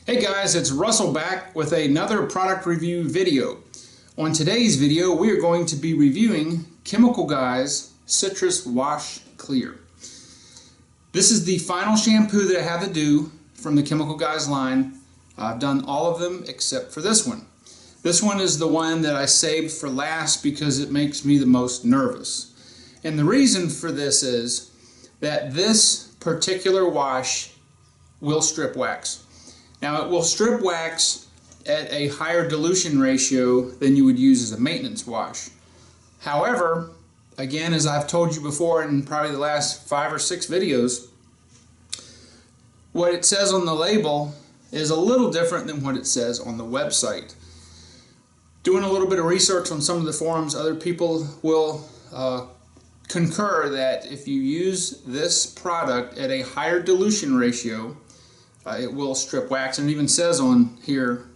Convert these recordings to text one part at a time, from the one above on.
Hey guys, it's Russell back with another product review video. On today's video, we are going to be reviewing Chemical Guys Citrus Wash Clear. This is the final shampoo that I have to do from the Chemical Guys line. I've done all of them except for this one. This one is the one that I saved for last because it makes me the most nervous. And the reason for this is that this particular wash will strip wax. Now it will strip wax at a higher dilution ratio than you would use as a maintenance wash. However, again, as I've told you before in probably the last 5 or 6 videos, what it says on the label is a little different than what it says on the website. Doing a little bit of research on some of the forums, other people will concur that if you use this product at a higher dilution ratio, it will strip wax, and it even says on here,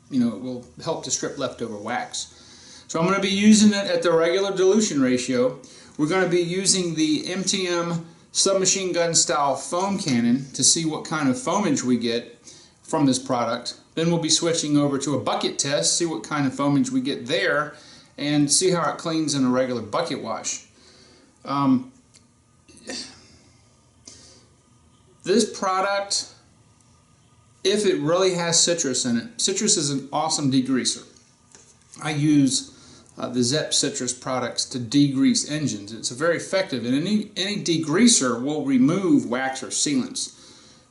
you know, it will help to strip leftover wax. So I'm going to be using it at the regular dilution ratio. We're going to be using the MTM submachine gun style foam cannon to see what kind of foamage we get from this product. Then we'll be switching over to a bucket test, see what kind of foamage we get there, and see how it cleans in a regular bucket wash. This product, if it really has citrus in it, citrus is an awesome degreaser. I use the Zep citrus products to degrease engines. It's very effective, and any degreaser will remove wax or sealants.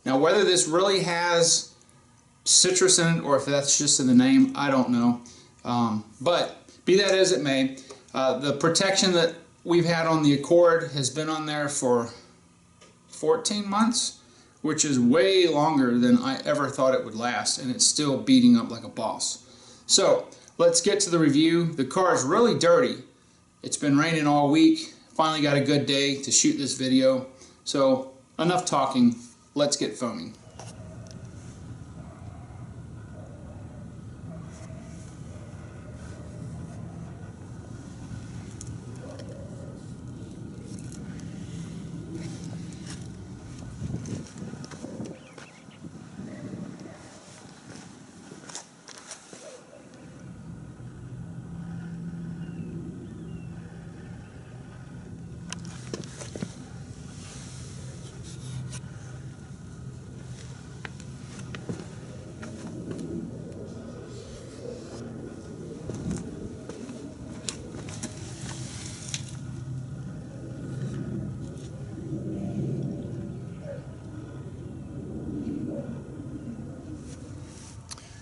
Now, whether this really has citrus in it or if that's just in the name, I don't know. But be that as it may, the protection that we've had on the Accord has been on there for 14 months. Which is way longer than I ever thought it would last, and it's still beating up like a boss. So let's get to the review. The car is really dirty. It's been raining all week. Finally got a good day to shoot this video. So enough talking, let's get foaming.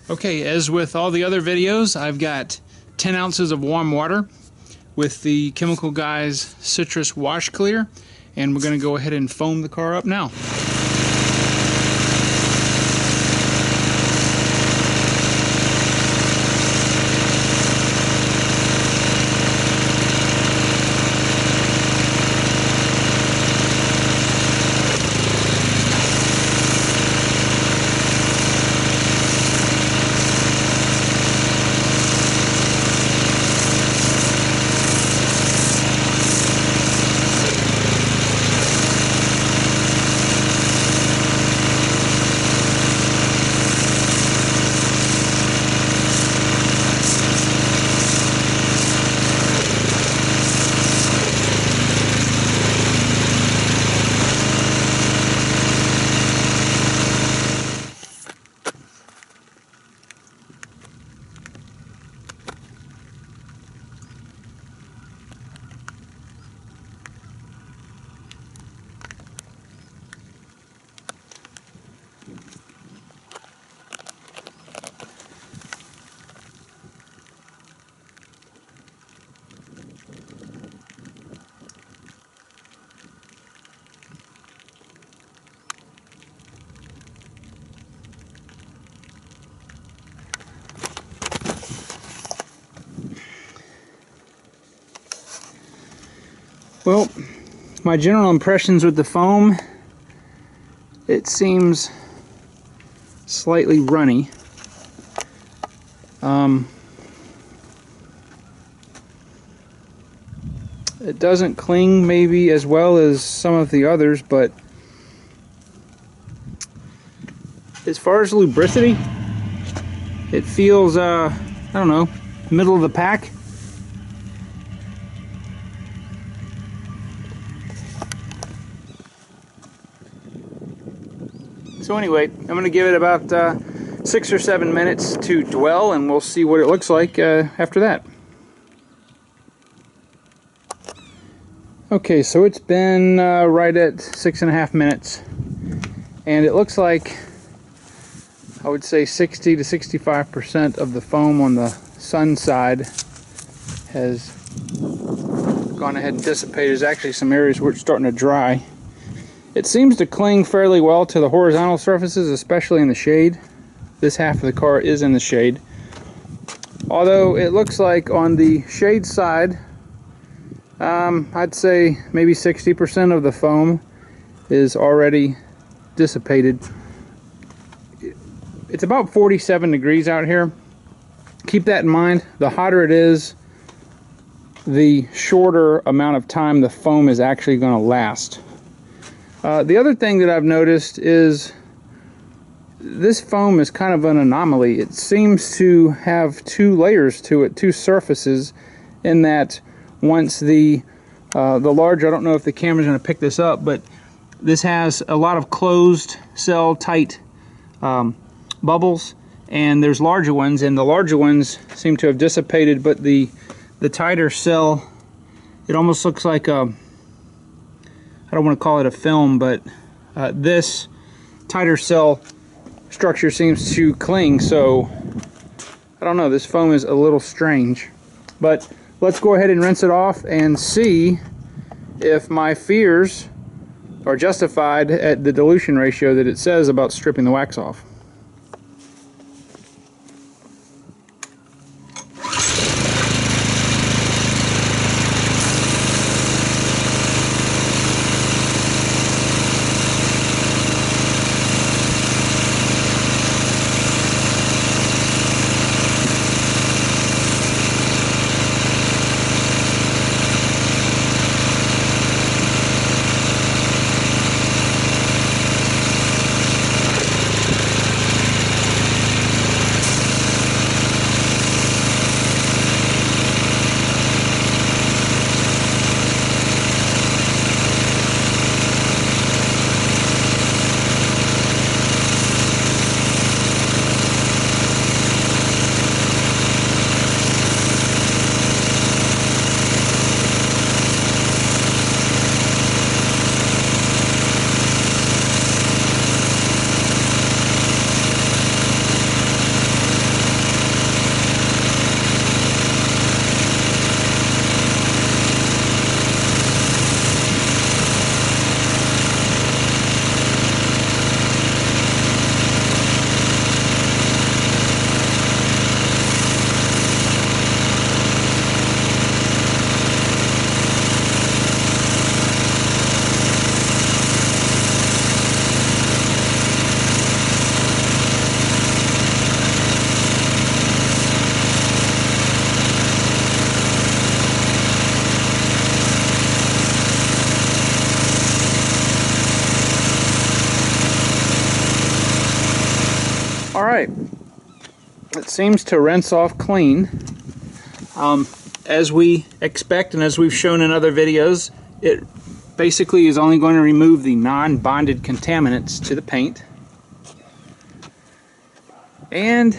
Okay, as with all the other videos, I've got 10 ounces of warm water with the Chemical Guys Citrus Wash Clear, and we're going to go ahead and foam the car up now. Well, my general impressions with the foam, it seems slightly runny. It doesn't cling maybe as well as some of the others, but as far as lubricity, it feels, I don't know, middle of the pack. So anyway, I'm going to give it about 6 or 7 minutes to dwell, and we'll see what it looks like after that. Okay, so it's been right at 6.5 minutes, and it looks like, I would say 60 to 65% of the foam on the sun side has gone ahead and dissipated. There's actually some areas where it's starting to dry. It seems to cling fairly well to the horizontal surfaces, especially in the shade. This half of the car is in the shade. Although it looks like on the shade side, I'd say maybe 60% of the foam is already dissipated. It's about 47 degrees out here. Keep that in mind. The hotter it is, the shorter amount of time the foam is actually going to last. The other thing that I've noticed is this foam is kind of an anomaly. It seems to have two layers to it, two surfaces, in that once the large, I don't know if the camera's going to pick this up, but this has a lot of closed cell tight bubbles, and there's larger ones, and the larger ones seem to have dissipated, but the tighter cell, it almost looks like a, I don't want to call it a film, but this tighter cell structure seems to cling, so I don't know, this foam is a little strange. But let's go ahead and rinse it off and see if my fears are justified at the dilution ratio that it says about stripping the wax off. Alright, it seems to rinse off clean. As we expect and as we've shown in other videos, it basically is only going to remove the non-bonded contaminants to the paint. And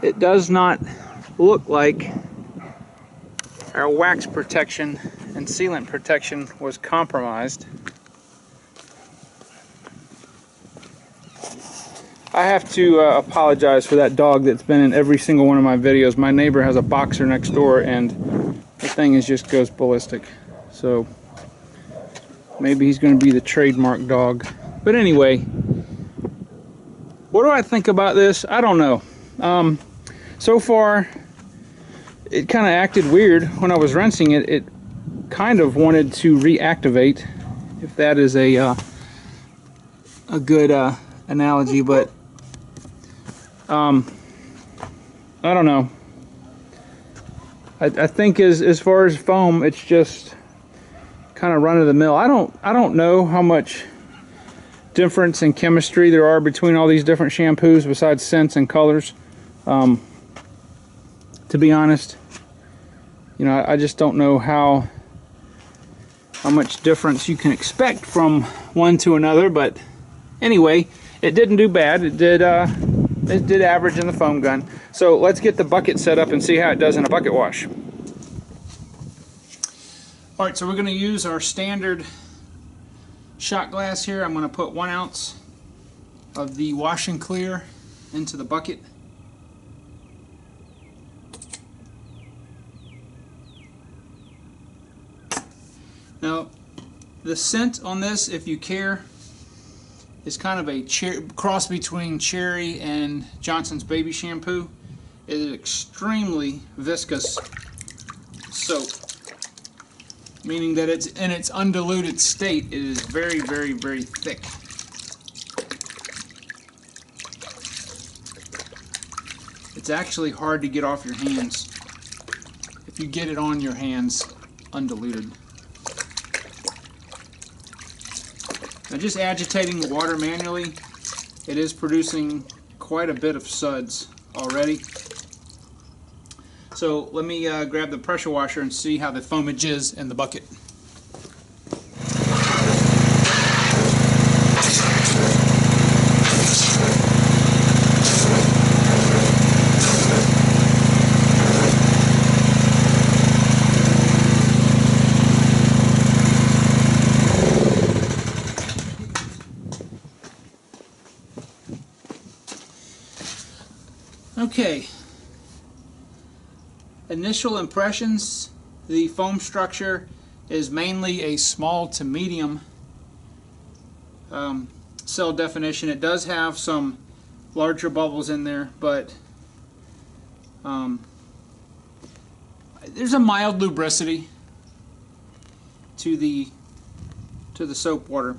it does not look like our wax protection and sealant protection was compromised. I have to apologize for that dog that's been in every single one of my videos. My neighbor has a boxer next door, and the thing just goes ballistic. So maybe he's going to be the trademark dog. But anyway, what do I think about this? I don't know. So far, it kind of acted weird when I was rinsing it. It kind of wanted to reactivate, if that is a good analogy, but I don't know. I think as far as foam, it's just kind of run of the mill. I don't know how much difference in chemistry there are between all these different shampoos besides scents and colors. To be honest, you know, I just don't know how much difference you can expect from one to another, but anyway, it didn't do bad. It did average in the foam gun. So let's get the bucket set up and see how it does in a bucket wash. All right, so we're going to use our standard shot glass here. I'm going to put 1 ounce of the Wash and Clear into the bucket. Now, the scent on this, if you care, is kind of a cross between cherry and Johnson's baby shampoo. It is extremely viscous soap, meaning that it's in its undiluted state. It is very, very, very thick. It's actually hard to get off your hands if you get it on your hands undiluted. Now, just agitating the water manually, it is producing quite a bit of suds already. So let me grab the pressure washer and see how the foamage is in the bucket. Okay, initial impressions, the foam structure is mainly a small to medium cell definition. It does have some larger bubbles in there, but there's a mild lubricity to the soap water.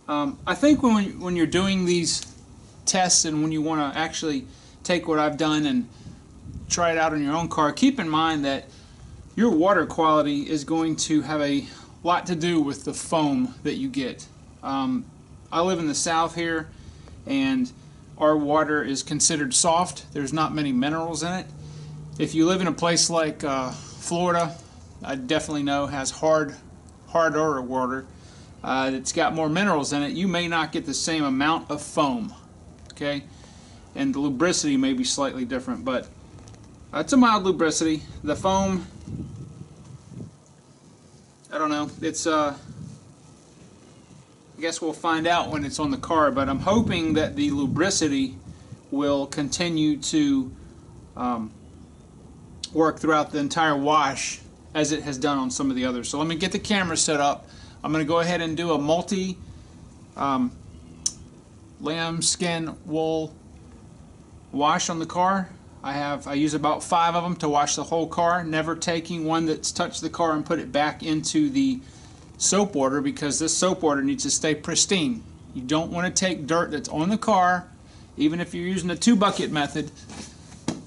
I think when you're doing these tests and when you want to actually take what I've done and try it out on your own car, keep in mind that your water quality is going to have a lot to do with the foam that you get. I live in the South here, and our water is considered soft. There's not many minerals in it. If you live in a place like Florida, I definitely know has harder water. It's got more minerals in it. You may not get the same amount of foam. Okay, and the lubricity may be slightly different, but it's a mild lubricity. The foam, I don't know. It's I guess we'll find out when it's on the car, but I'm hoping that the lubricity will continue to work throughout the entire wash as it has done on some of the others. So let me get the camera set up. I'm going to go ahead and do a multi lamb skin wool wash on the car. I use about 5 of them to wash the whole car, never taking one that's touched the car and put it back into the soap water, because this soap water needs to stay pristine. You don't want to take dirt that's on the car, even if you're using a 2-bucket method,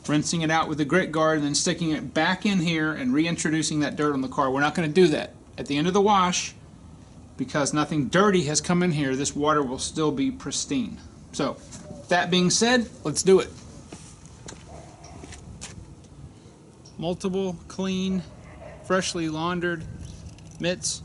rinsing it out with a grit guard and then sticking it back in here and reintroducing that dirt on the car. We're not going to do that. At the end of the wash, because nothing dirty has come in here, this water will still be pristine. So, that being said, let's do it. Multiple clean, freshly laundered mitts.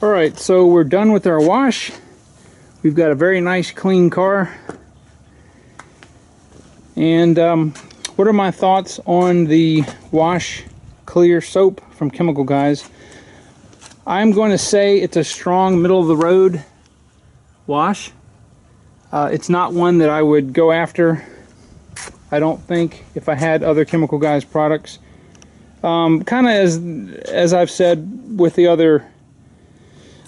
Alright, so we're done with our wash. We've got a very nice clean car. And what are my thoughts on the Wash Clear soap from Chemical Guys? I'm going to say it's a strong middle of the road wash. It's not one that I would go after, I don't think, if I had other Chemical Guys products. Kind of as I've said with the other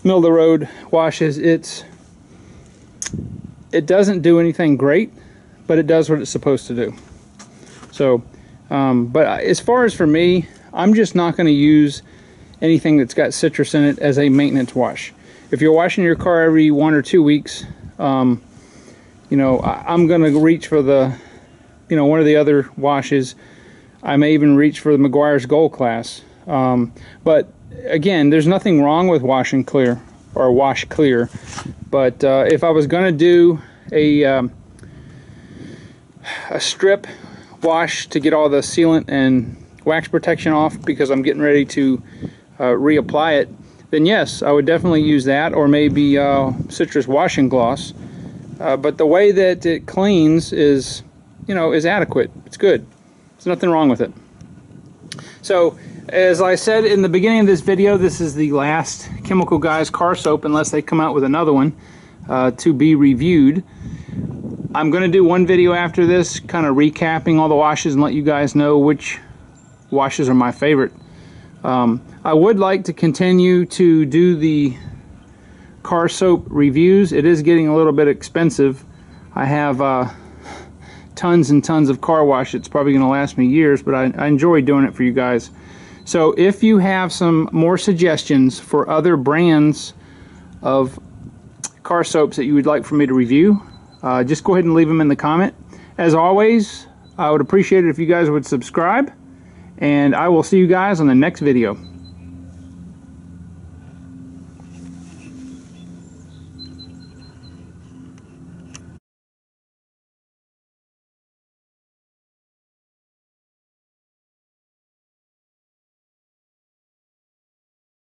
middle of the road washes, it doesn't do anything great, but it does what it's supposed to do. So but as far as for me, I'm just not going to use anything that's got citrus in it as a maintenance wash. If you're washing your car every 1 or 2 weeks, you know, I'm going to reach for the, you know, one of the other washes. I may even reach for the Meguiar's Gold Class. But again, there's nothing wrong with Wash Clear or Wash Clear. But if I was going to do a strip wash to get all the sealant and wax protection off, because I'm getting ready to reapply it, then yes, I would definitely use that, or maybe citrus washing gloss. But the way that it cleans is, you know, is adequate. It's good. There's nothing wrong with it. So, as I said in the beginning of this video, this is the last Chemical Guys car soap, unless they come out with another one to be reviewed. I'm going to do one video after this, kind of recapping all the washes and let you guys know which washes are my favorite. I would like to continue to do the car soap reviews. It is getting a little bit expensive. I have tons and tons of car wash. It's probably going to last me years, but I enjoy doing it for you guys. So if you have some more suggestions for other brands of car soaps that you would like for me to review, just go ahead and leave them in the comment. As always, I would appreciate it if you guys would subscribe, and I will see you guys on the next video.